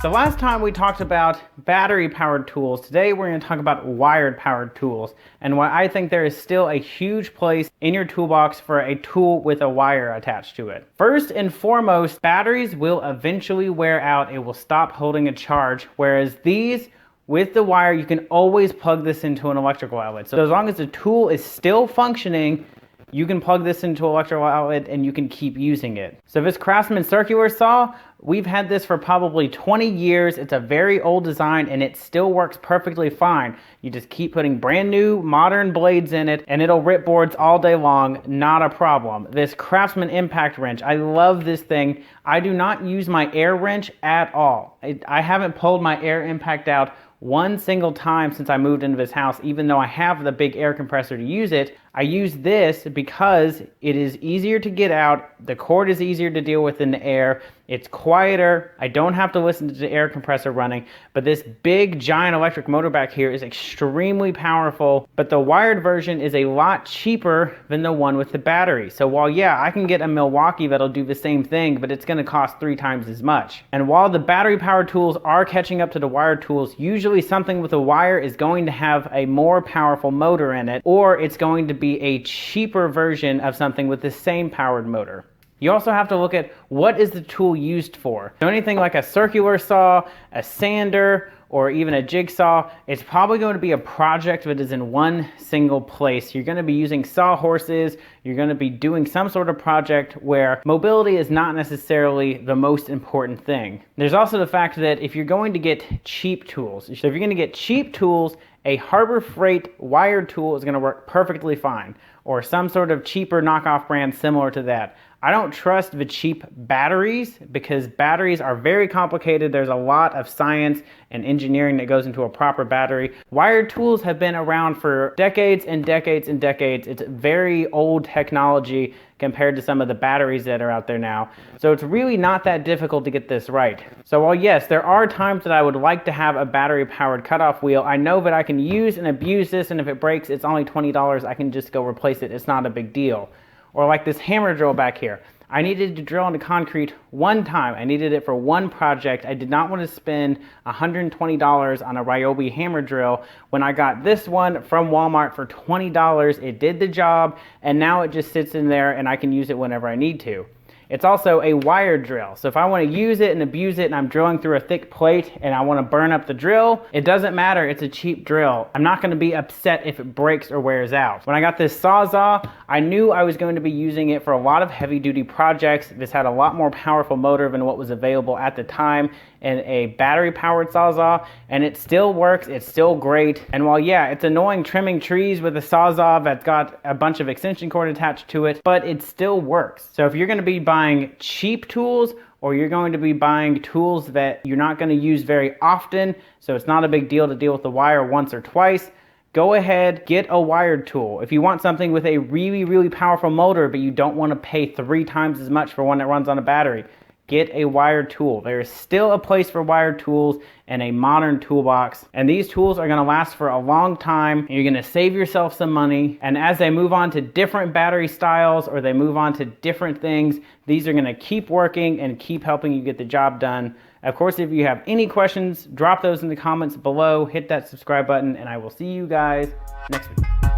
The last time we talked about battery powered tools, today we're going to talk about wired powered tools and why I think there is still a huge place in your toolbox for a tool with a wire attached to it. First and foremost, batteries will eventually wear out. It will stop holding a charge, whereas these with the wire, you can always plug this into an electrical outlet. So as long as the tool is still functioning, you can plug this into an electrical outlet and you can keep using it. So this Craftsman circular saw, we've had this for probably 20 years. It's a very old design and it still works perfectly fine. You just keep putting brand new modern blades in it and it'll rip boards all day long, not a problem. This Craftsman impact wrench, I love this thing. I do not use my air wrench at all. I haven't pulled my air impact out one single time since I moved into this house, even though I have the big air compressor to use it. I use this because it is easier to get out, the cord is easier to deal with in the air, it's quieter, I don't have to listen to the air compressor running, but this big giant electric motor back here is extremely powerful, but the wired version is a lot cheaper than the one with the battery. So while yeah, I can get a Milwaukee that'll do the same thing, but it's gonna cost 3 times as much. And while the battery powered tools are catching up to the wired tools, usually something with a wire is going to have a more powerful motor in it, or it's going to be a cheaper version of something with the same powered motor. You also have to look at what is the tool used for. So anything like a circular saw, a sander, or even a jigsaw, it's probably going to be a project that is in one single place. You're going to be using sawhorses, you're going to be doing some sort of project where mobility is not necessarily the most important thing. There's also the fact that if you're going to get cheap tools, so if you're going to get cheap tools, a Harbor Freight wired tool is going to work perfectly fine, or some sort of cheaper knockoff brand similar to that. I don't trust the cheap batteries because batteries are very complicated. There's a lot of science and engineering that goes into a proper battery. Wired tools have been around for decades and decades and decades. It's very old technology compared to some of the batteries that are out there now. So it's really not that difficult to get this right. So while yes, there are times that I would like to have a battery powered cutoff wheel, I know that I can use and abuse this, and if it breaks, it's only $20. I can just go replace it. It's not a big deal. Or like this hammer drill back here. I needed to drill into concrete one time. I needed it for one project. I did not want to spend $120 on a Ryobi hammer drill when I got this one from Walmart for $20. It did the job and now it just sits in there and I can use it whenever I need to. It's also a wired drill. So if I want to use it and abuse it and I'm drilling through a thick plate and I want to burn up the drill, it doesn't matter. It's a cheap drill. I'm not going to be upset if it breaks or wears out. When I got this Sawzall, I knew I was going to be using it for a lot of heavy duty projects. This had a lot more powerful motor than what was available at the time in a battery powered Sawzall, and it still works. It's still great. And while yeah, it's annoying trimming trees with a Sawzall that's got a bunch of extension cord attached to it, but it still works. So if you're going to be buying cheap tools, or you're going to be buying tools that you're not going to use very often, so it's not a big deal to deal with the wire once or twice, go ahead, get a wired tool. If you want something with a really, really powerful motor, but you don't want to pay 3 times as much for one that runs on a battery, get a wired tool. There is still a place for wired tools in a modern toolbox, and these tools are going to last for a long time. You're going to save yourself some money, and as they move on to different battery styles or they move on to different things, these are going to keep working and keep helping you get the job done. Of course, if you have any questions, drop those in the comments below, hit that subscribe button, and I will see you guys next week.